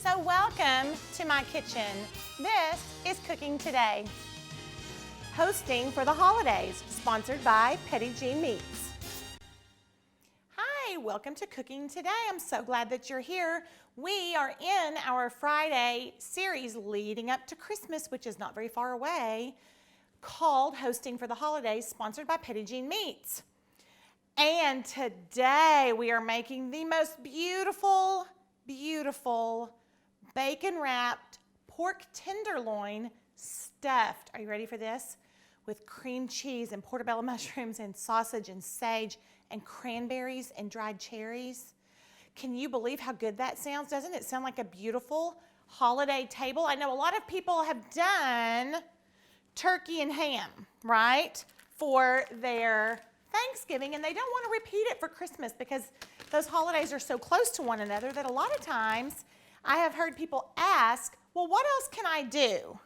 So welcome to my kitchen. This is Cooking Today. Hosting for the holidays, sponsored by Petit Jean Meats. Hi, welcome to Cooking Today. I'm so glad that you're here. We are in our Friday series leading up to Christmas, which is not very far away, called Hosting for the Holidays, sponsored by Petit Jean Meats. And today we are making the most beautiful bacon-wrapped pork tenderloin stuffed. Are you ready for this? With cream cheese and portobello mushrooms and sausage and sage and cranberries and dried cherries. Can you believe how good that sounds? Doesn't it sound like a beautiful holiday table? I know a lot of people have done turkey and ham, right, for their Thanksgiving, and they don't want to repeat it for Christmas because those holidays are so close to one another that a lot of times I have heard people ask, well, what else can I do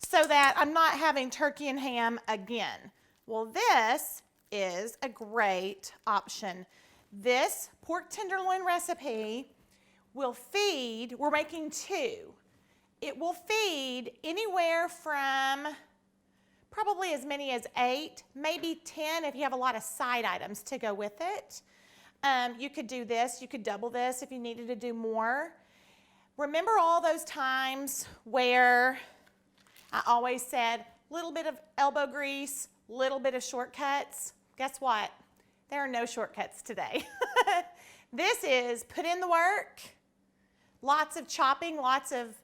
so that I'm not having turkey and ham again? Well, this is a great option. This pork tenderloin recipe will feed, we're making two. It will feed anywhere from probably as many as 8, maybe 10 if you have a lot of side items to go with it. You could do this, you could double this if you needed to do more. Remember all those times where I always said, little bit of elbow grease, little bit of shortcuts? Guess what? There are no shortcuts today. This is put in the work, lots of chopping, lots of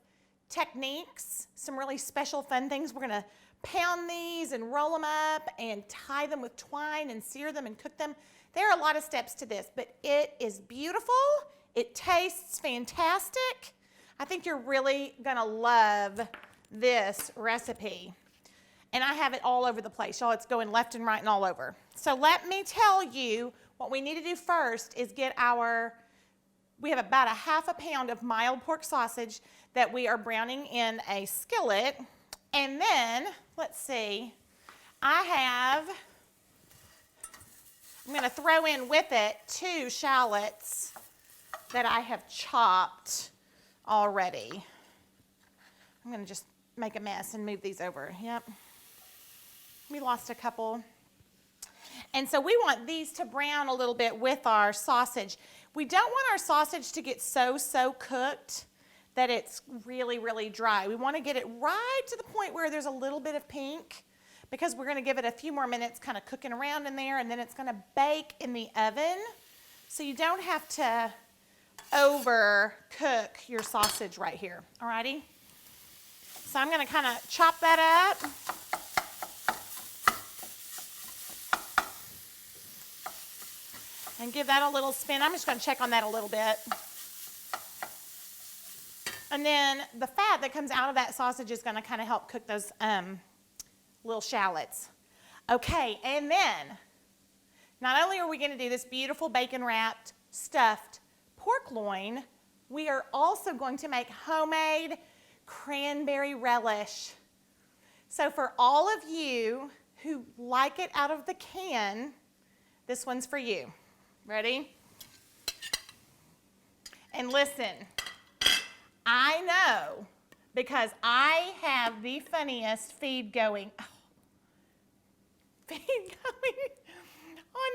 techniques, some really special fun things. We're gonna pound these and roll them up and tie them with twine and sear them and cook them. There are a lot of steps to this, but it is beautiful. It tastes fantastic. I think you're really gonna love this recipe. And I have it all over the place, y'all. It's going left and right and all over. So let me tell you what we need to do first is get we have about a half a pound of mild pork sausage that we are browning in a skillet. And then, let's see, I'm gonna throw in with it 2 shallots that I have chopped already. I'm gonna just make a mess and move these over. Yep. We lost a couple. And so we want these to brown a little bit with our sausage. We don't want our sausage to get so cooked that it's really dry. We want to get it right to the point where there's a little bit of pink because we're going to give it a few more minutes kind of cooking around in there, and then it's going to bake in the oven. So you don't have to overcook your sausage right here. Alrighty? So I'm going to kind of chop that up. And give that a little spin. I'm just going to check on that a little bit. And then the fat that comes out of that sausage is going to kind of help cook those little shallots. Okay, and then not only are we going to do this beautiful bacon-wrapped stuffed pork loin, we are also going to make homemade cranberry relish. So for all of you who like it out of the can, this one's for you. Ready? And listen, I know because I have the funniest feed going on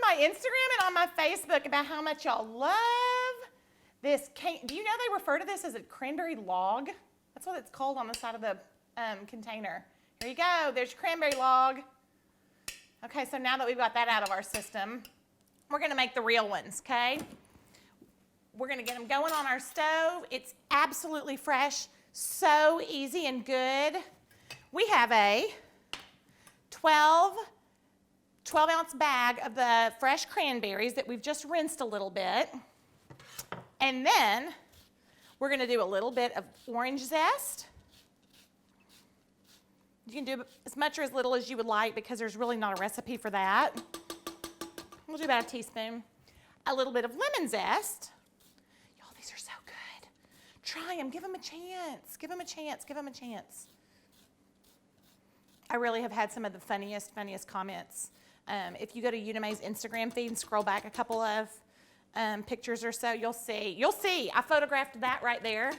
my Instagram and on my Facebook about how much y'all love this. Do you know they refer to this as a cranberry log? That's what it's called on the side of the container. Here you go. There's your cranberry log. Okay, so now that we've got that out of our system, we're going to make the real ones, okay? We're going to get them going on our stove. It's absolutely fresh, so easy and good. We have a 12-ounce bag of the fresh cranberries that we've just rinsed a little bit. And then we're going to do a little bit of orange zest. You can do as much or as little as you would like because there's really not a recipe for that. We'll do about a teaspoon. A little bit of lemon zest. Y'all, these are so good. Try them. Give them a chance. Give them a chance. Give them a chance. I really have had some of the funniest comments. If you go to Unimay's Instagram feed and scroll back a couple of pictures or so, you'll see. I photographed that right there.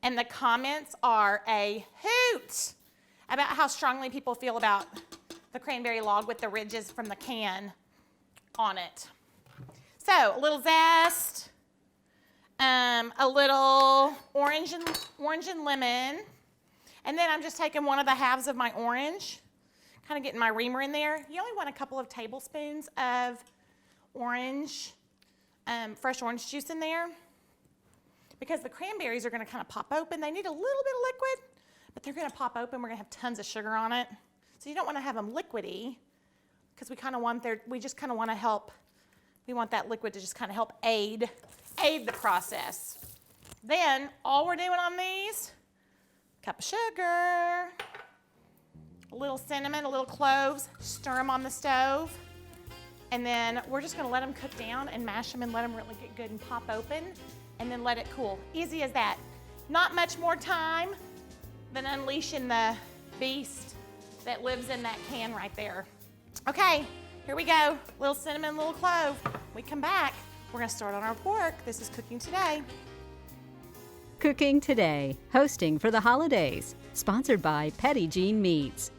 And the comments are a hoot about how strongly people feel about the cranberry log with the ridges from the can on it. So a little zest, a little orange and lemon, and then I'm just taking one of the halves of my orange, kind of getting my reamer in there. You only want a couple of tablespoons of orange, fresh orange juice in there, because the cranberries are going to kind of pop open. They need a little bit of liquid, but they're going to pop open. We're going to have tons of sugar on it. So you don't want to have them liquidy, because we just kind of want to help. We want that liquid to just kind of help aid the process. Then all we're doing on these, cup of sugar, a little cinnamon, a little cloves, stir them on the stove, and then we're just going to let them cook down and mash them and let them really get good and pop open, and then let it cool. Easy as that. Not much more time than unleashing the beast that lives in that can right there. Okay, here we go. Little cinnamon, little clove. We come back, we're gonna start on our pork. This is Cooking Today. Cooking Today, hosting for the holidays, sponsored by Petit Jean Meats.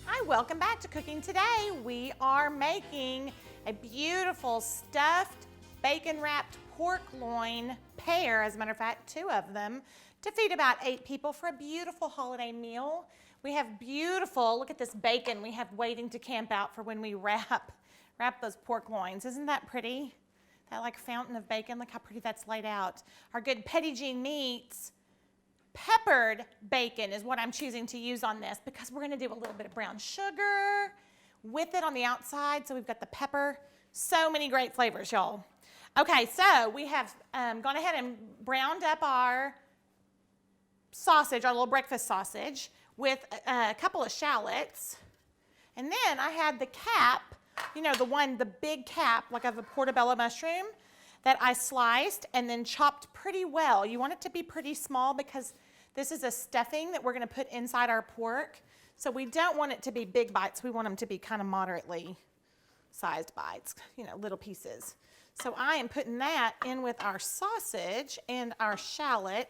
Hi, welcome back to Cooking Today. We are making a beautiful stuffed bacon-wrapped pork loin pair, as a matter of fact, 2 of them, to feed about 8 people for a beautiful holiday meal. We have beautiful, look at this bacon we have waiting to camp out for when we wrap those pork loins. Isn't that pretty? That like fountain of bacon, look how pretty that's laid out. Our good Petit Jean Meats peppered bacon is what I'm choosing to use on this, because we're gonna do a little bit of brown sugar with it on the outside. So we've got the pepper, so many great flavors, y'all. Okay, so we have gone ahead and browned up our sausage, our little breakfast sausage, with a couple of shallots. And then I had the cap, you know, the big cap, like of a portobello mushroom, that I sliced and then chopped pretty well. You want it to be pretty small, because this is a stuffing that we're gonna put inside our pork. So we don't want it to be big bites. We want them to be kind of moderately sized bites, you know, little pieces. So I am putting that in with our sausage and our shallot,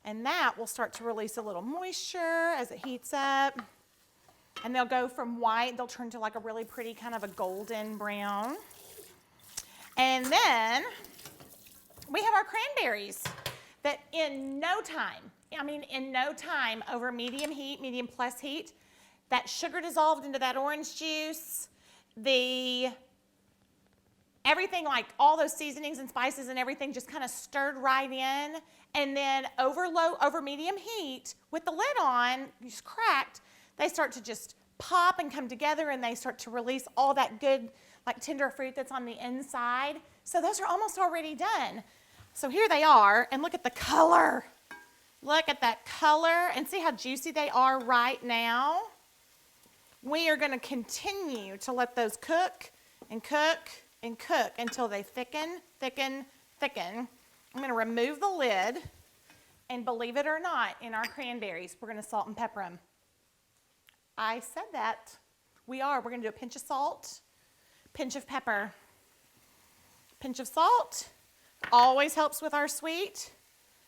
and that will start to release a little moisture as it heats up. And they'll go from white, they'll turn to like a really pretty kind of a golden brown. And then we have our cranberries that in no time, over medium heat, medium plus heat, that sugar dissolved into that orange juice, everything, like all those seasonings and spices and everything just kind of stirred right in. And then over medium heat with the lid on, just cracked, they start to just pop and come together, and they start to release all that good, like tender fruit that's on the inside. So those are almost already done. So here they are, and look at the color. Look at that color, and see how juicy they are right now. We are going to continue to let those cook and cook and cook until they thicken, thicken, thicken. I'm going to remove the lid, and believe it or not, in our cranberries, we're going to salt and pepper them. I said that. We're going to do a pinch of salt, pinch of pepper, pinch of salt, always helps with our sweet,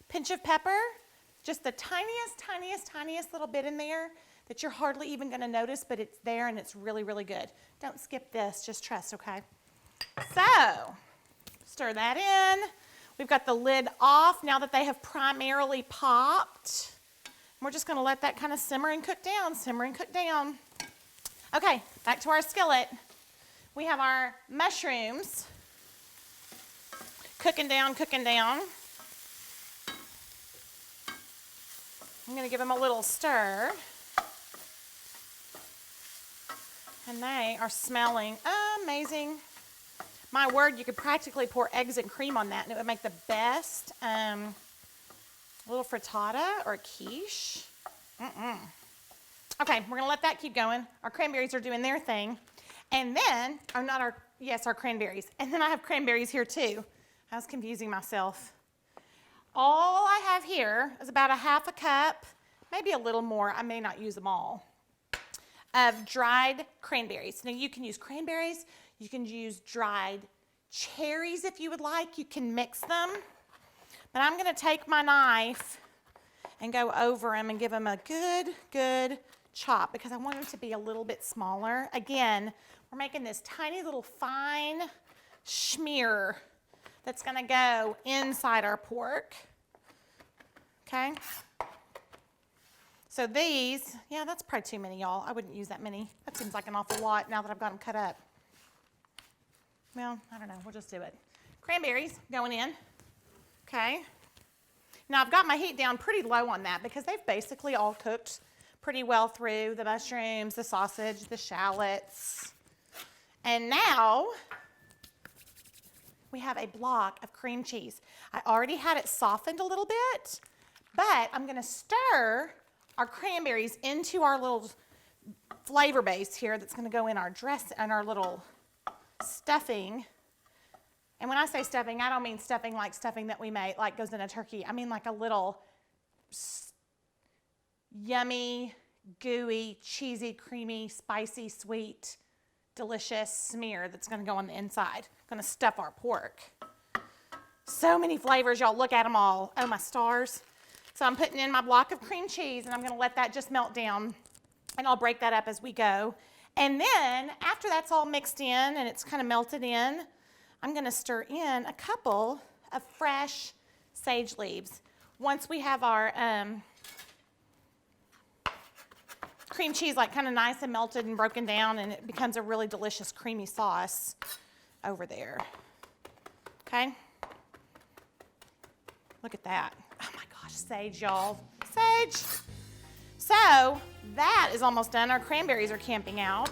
pinch of pepper, just the tiniest, tiniest, tiniest little bit in there that you're hardly even going to notice, but it's there and it's really, really good. Don't skip this, just trust, okay? So, stir that in. We've got the lid off now that they have primarily popped. We're just going to let that kind of simmer and cook down, simmer and cook down. Okay, back to our skillet. We have our mushrooms cooking down, cooking down. I'm going to give them a little stir. And they are smelling amazing. My word, you could practically pour eggs and cream on that, and it would make the best little frittata or quiche. Okay, we're gonna let that keep going. Our cranberries are doing their thing. And then, our cranberries. And then I have cranberries here too. I was confusing myself. All I have here is about a half a cup, maybe a little more, I may not use them all, of dried cranberries. Now you can use cranberries, you can use dried cherries if you would like, you can mix them. But I'm gonna take my knife and go over them and give them a good chop because I want them to be a little bit smaller. Again, we're making this tiny little fine smear that's gonna go inside our pork, okay? So these, yeah, that's probably too many, y'all. I wouldn't use that many. That seems like an awful lot now that I've got them cut up. Well, I don't know, we'll just do it. Cranberries going in, okay? Now I've got my heat down pretty low on that because they've basically all cooked pretty well through the mushrooms, the sausage, the shallots. And now we have a block of cream cheese. I already had it softened a little bit, but I'm gonna stir our cranberries into our little flavor base here that's gonna go in our dress and our little stuffing. And when I say stuffing, I don't mean stuffing like stuffing that we make, like goes in a turkey. I mean like a little yummy, gooey, cheesy, creamy, spicy, sweet, delicious smear that's gonna go on the inside. Gonna stuff our pork. So many flavors, y'all, look at them all. Oh, my stars. So I'm putting in my block of cream cheese and I'm gonna let that just melt down and I'll break that up as we go. And then after that's all mixed in and it's kind of melted in, I'm gonna stir in a couple of fresh sage leaves. Once we have our cream cheese like kind of nice and melted and broken down and it becomes a really delicious creamy sauce over there, okay? Look at that. Oh my gosh, sage, y'all, sage. So that is almost done. Our cranberries are camping out.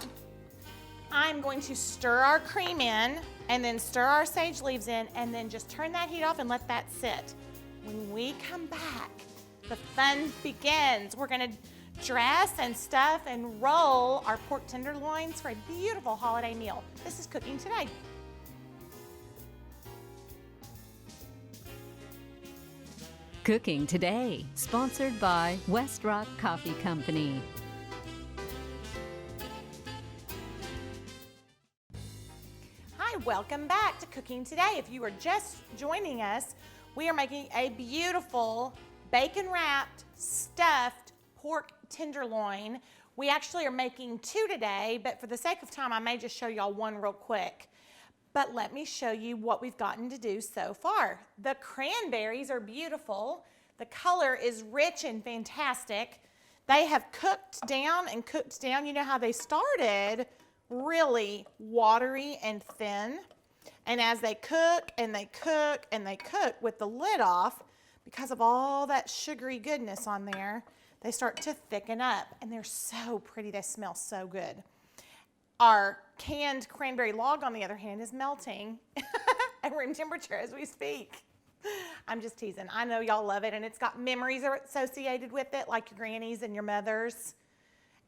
I'm going to stir our cream in and then stir our sage leaves in and then just turn that heat off and let that sit. When we come back, the fun begins. We're gonna dress and stuff and roll our pork tenderloins for a beautiful holiday meal. This is Cooking Today. Cooking Today, sponsored by West Rock Coffee Company. Hi, welcome back to Cooking Today. If you are just joining us, we are making a beautiful bacon-wrapped, stuffed pork tenderloin. We actually are making two today, but for the sake of time, I may just show y'all one real quick. But let me show you what we've gotten to do so far. The cranberries are beautiful. The color is rich and fantastic. They have cooked down and cooked down. You know how they started really watery and thin. And as they cook and they cook and they cook with the lid off, because of all that sugary goodness on there, they start to thicken up and they're so pretty. They smell so good. Our canned cranberry log, on the other hand, is melting at room temperature as we speak. I'm just teasing. I know y'all love it, and it's got memories associated with it, like your grannies and your mothers.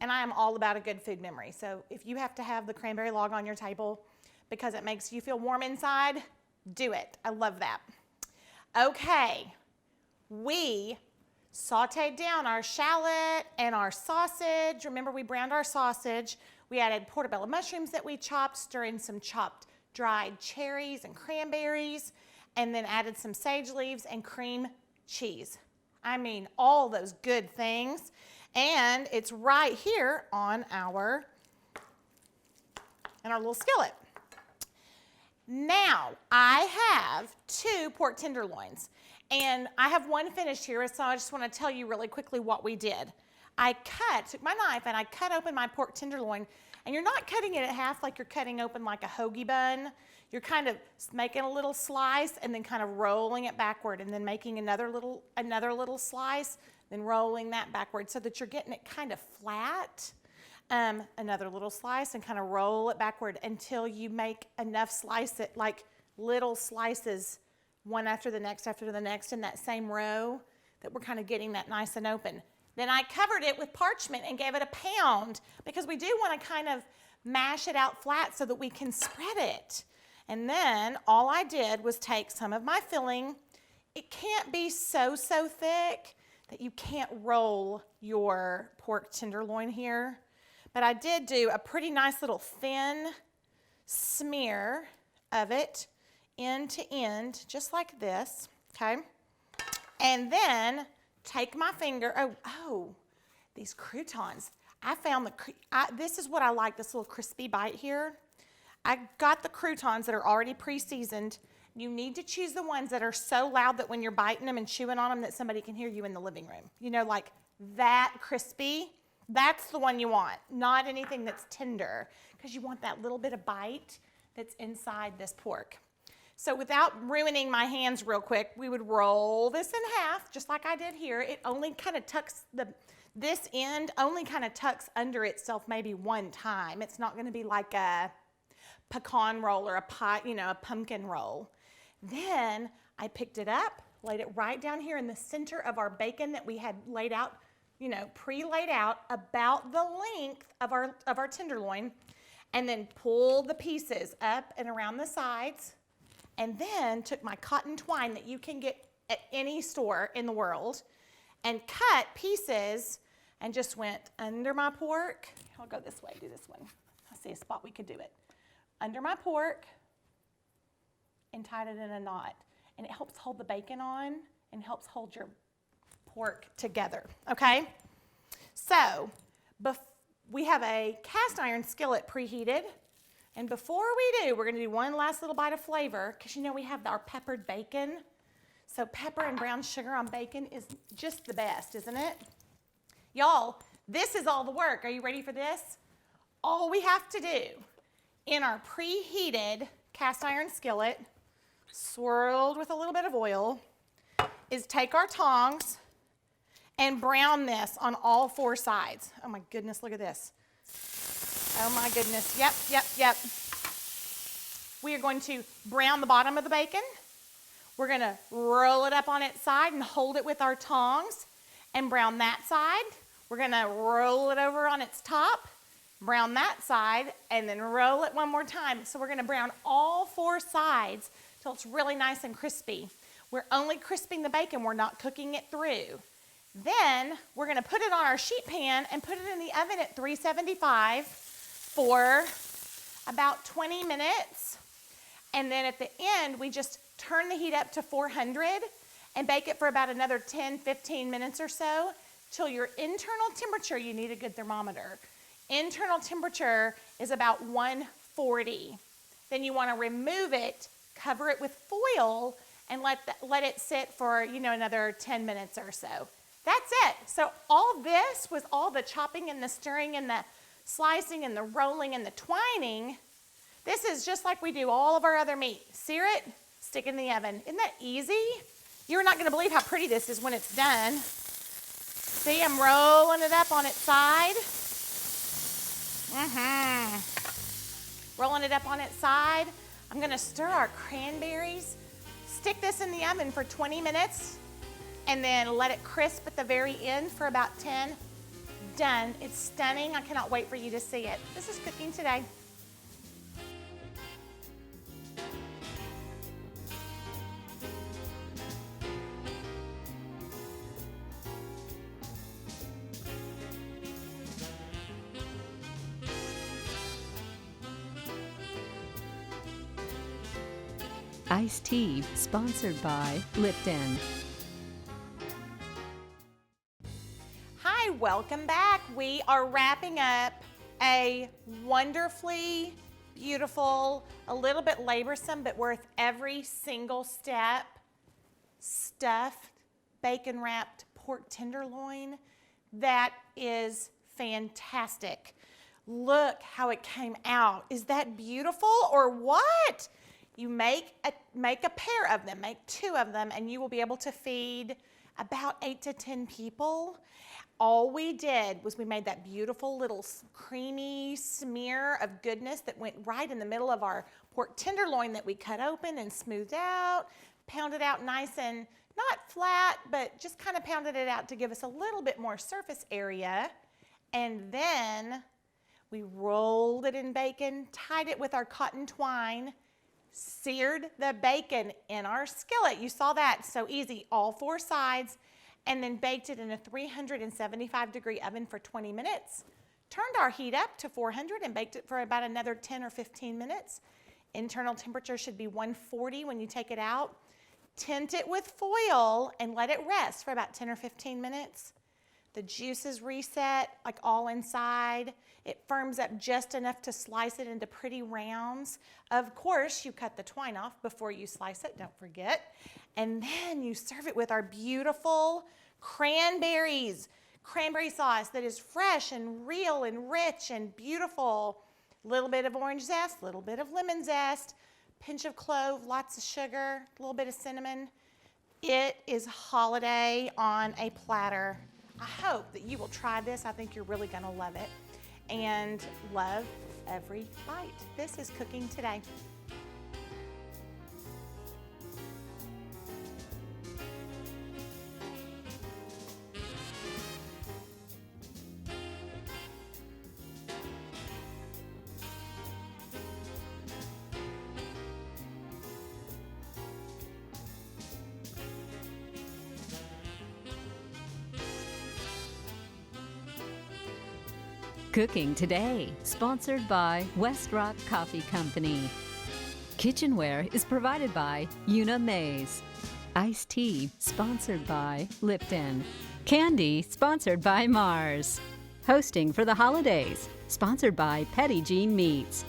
And I am all about a good food memory. So if you have to have the cranberry log on your table because it makes you feel warm inside, do it. I love that. Okay, we sauteed down our shallot and our sausage. Remember, we browned our sausage. We added portobello mushrooms that we chopped, stir in some chopped dried cherries and cranberries, and then added some sage leaves and cream cheese. I mean, all those good things. And it's right here on our little skillet. Now, I have two pork tenderloins, and I have one finished here, so I just want to tell you really quickly what we did. I took my knife and I cut open my pork tenderloin, and you're not cutting it in half like you're cutting open like a hoagie bun. You're kind of making a little slice and then kind of rolling it backward and then making another little slice, then rolling that backward so that you're getting it kind of flat. Another little slice and kind of roll it backward until you make enough like little slices, one after the next in that same row, that we're kind of getting that nice and open. Then I covered it with parchment and gave it a pound because we do want to kind of mash it out flat so that we can spread it. And then all I did was take some of my filling. It can't be so thick that you can't roll your pork tenderloin here. But I did do a pretty nice little thin smear of it end to end, just like this, okay? And then take my finger, these croutons. I found this is what I like, this little crispy bite here. I got the croutons that are already pre-seasoned. You need to choose the ones that are so loud that when you're biting them and chewing on them that somebody can hear you in the living room. You know, like that crispy, that's the one you want, not anything that's tender, because you want that little bit of bite that's inside this pork. So without ruining my hands real quick, we would roll this in half, just like I did here. It only kind of tucks, this end only kind of tucks under itself maybe one time. It's not going to be like a pecan roll or a pumpkin roll. Then I picked it up, laid it right down here in the center of our bacon that we had laid out, pre-laid out about the length of our tenderloin, and then pulled the pieces up and around the sides, and then took my cotton twine that you can get at any store in the world and cut pieces and just went under my pork. I'll go this way, do this one. I see a spot we could do it. Under my pork and tied it in a knot. And it helps hold the bacon on and helps hold your pork together, okay? So, we have a cast iron skillet preheated. And before we do, we're gonna do one last little bite of flavor, because we have our peppered bacon. So pepper and brown sugar on bacon is just the best, isn't it? Y'all, this is all the work. Are you ready for this? All we have to do in our preheated cast iron skillet, swirled with a little bit of oil, is take our tongs and brown this on all four sides. Oh my goodness, look at this. Oh my goodness, yep. We are going to brown the bottom of the bacon. We're gonna roll it up on its side and hold it with our tongs and brown that side. We're gonna roll it over on its top, brown that side, and then roll it one more time. So we're gonna brown all four sides till it's really nice and crispy. We're only crisping the bacon, we're not cooking it through. Then we're gonna put it on our sheet pan and put it in the oven at 375 for about 20 minutes. And then at the end, we just turn the heat up to 400 and bake it for about another 10, 15 minutes or so till your internal temperature, you need a good thermometer. Internal temperature is about 140. Then you wanna remove it, cover it with foil, and let it sit for, another 10 minutes or so. That's it. So all this was all the chopping and the stirring and the slicing and the rolling and the twining. This is just like we do all of our other meat. Sear it, stick it in the oven. Isn't that easy? You're not gonna believe how pretty this is when it's done. See, I'm rolling it up on its side. Rolling it up on its side. I'm gonna stir our cranberries. Stick this in the oven for 20 minutes and then let it crisp at the very end for about 10. Done. It's stunning. I cannot wait for you to see it. This is Cooking Today. Iced tea, sponsored by Lipton. Hi, welcome back. We are wrapping up a wonderfully beautiful, a little bit laborsome, but worth every single step, stuffed, bacon-wrapped pork tenderloin. That is fantastic. Look how it came out. Is that beautiful or what? You make a pair of them, make 2 of them, and you will be able to feed about 8 to 10 people. All we did was we made that beautiful little creamy smear of goodness that went right in the middle of our pork tenderloin that we cut open and smoothed out, pounded out nice and not flat, but just kind of pounded it out to give us a little bit more surface area. And then we rolled it in bacon, tied it with our cotton twine, seared the bacon in our skillet. You saw that, so easy, all 4 sides, and then baked it in a 375-degree oven for 20 minutes. Turned our heat up to 400 and baked it for about another 10 or 15 minutes. Internal temperature should be 140 when you take it out. Tint it with foil and let it rest for about 10 or 15 minutes. The juices reset, like all inside. It firms up just enough to slice it into pretty rounds. Of course, you cut the twine off before you slice it, don't forget. And then you serve it with our beautiful cranberries. Cranberry sauce that is fresh and real and rich and beautiful. A little bit of orange zest, a little bit of lemon zest, pinch of clove, lots of sugar, a little bit of cinnamon. It is holiday on a platter. I hope that you will try this. I think you're really going to love it and love every bite. This is Cooking Today. Cooking Today, sponsored by West Rock Coffee Company. Kitchenware is provided by Una Mays. Iced tea, sponsored by Lipton. Candy, sponsored by Mars. Hosting for the holidays, sponsored by Petty Jean Meats.